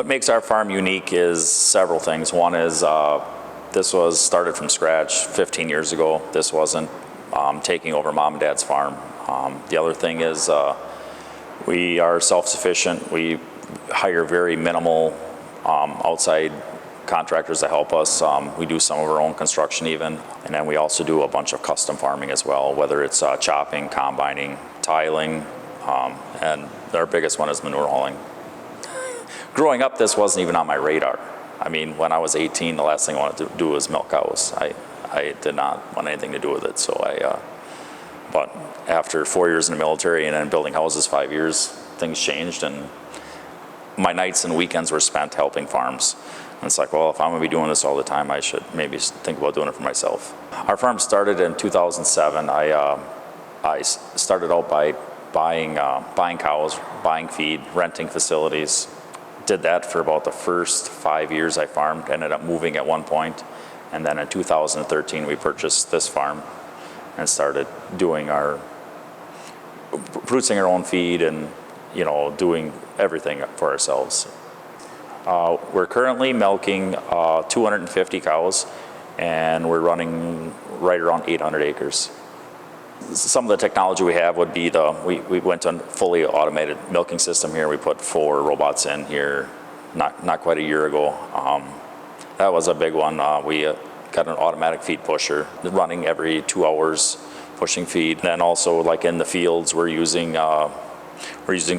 What makes our farm unique is several things. One is this was started from scratch 15 years ago. This wasn't taking over mom and dad's farm. The other thing is we are self-sufficient. We hire very minimal outside contractors to help us. We do some of our own construction even. And then we also do a bunch of custom farming as well, whether it's chopping, combining, tiling, and our biggest one is manure hauling. Growing up, this wasn't even on my radar. I mean, when I was 18, the last thing I wanted to do was milk cows. I did not want anything to do with it, so but after 4 years in the military and then building houses 5 years, things changed, and my nights and weekends were spent helping farms. And it's like, well, if I'm gonna be doing this all the time, I should maybe think about doing it for myself. Our farm started in 2007. I started out by buying cows, buying feed, renting facilities. Did that for about the first 5 years I farmed, ended up moving at one point, and then in 2013 we purchased this farm and started producing our own feed and doing everything for ourselves. We're currently milking 250 cows, and we're running right around 800 acres. Some of the technology we have would be we went to a fully automated milking system here. We put 4 robots in here not quite a year ago. That was a big one. We got an automatic feed pusher running every 2 hours, pushing feed. And then also, like in the fields, we're using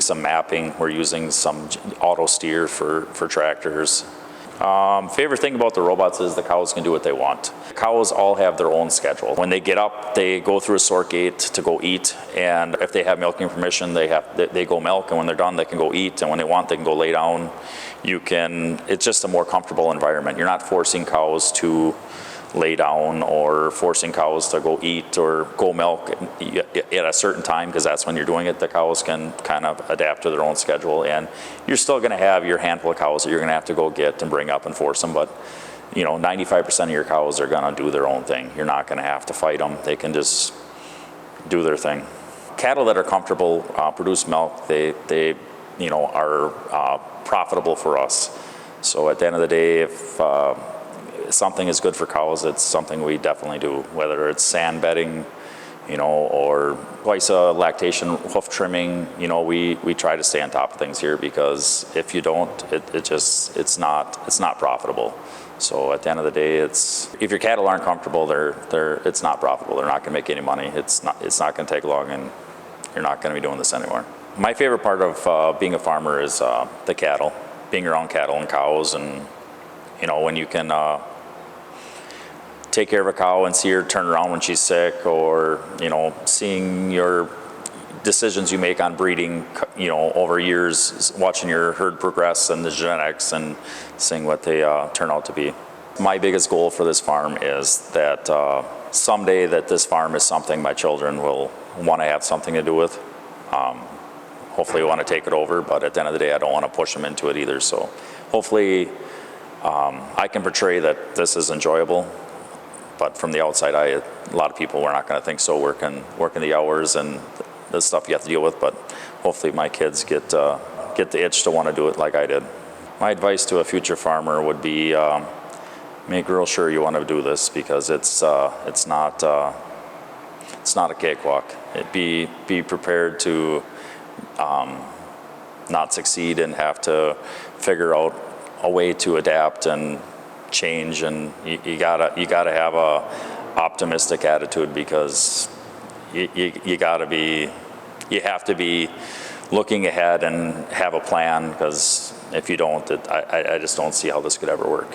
some mapping. We're using some auto steer for tractors. Favorite thing about the robots is the cows can do what they want. Cows all have their own schedule. When they get up, they go through a sort gate to go eat, and if they have milking permission, they go milk, and when they're done, they can go eat, and when they want, they can go lay down. It's just a more comfortable environment. You're not forcing cows to lay down or forcing cows to go eat or go milk at a certain time, because that's when you're doing it. The cows can kind of adapt to their own schedule, and you're still going to have your handful of cows that you're going to have to go get and bring up and force them, but 95% of your cows are going to do their own thing. You're not going to have to fight them. They can just do their thing. Cattle that are comfortable produce milk. They are profitable for us. So at the end of the day, if something is good for cows, it's something we definitely do, whether it's sand bedding, or twice a lactation hoof trimming. We try to stay on top of things here, because if you don't, it's not profitable. So at the end of the day, if your cattle aren't comfortable, it's not profitable. They're not going to make any money. It's not going to take long, and you're not going to be doing this anymore. My favorite part of being a farmer is the cattle, being around cattle and cows, and when you can take care of a cow and see her turn around when she's sick, or seeing your decisions you make on breeding over years, watching your herd progress and the genetics and seeing what they turn out to be. My biggest goal for this farm is that someday that this farm is something my children will want to have something to do with. Hopefully want to take it over, but at the end of the day, I don't want to push them into it either. So hopefully I can portray that this is enjoyable. But from the outside, a lot of people were not going to think so, working the hours and the stuff you have to deal with. But hopefully my kids get the itch to want to do it like I did. My advice to a future farmer would be make real sure you want to do this, because it's not a cakewalk. Be prepared to not succeed and have to figure out a way to adapt and change, and you gotta have a optimistic attitude, because you have to be looking ahead and have a plan, because if you don't, I just don't see how this could ever work.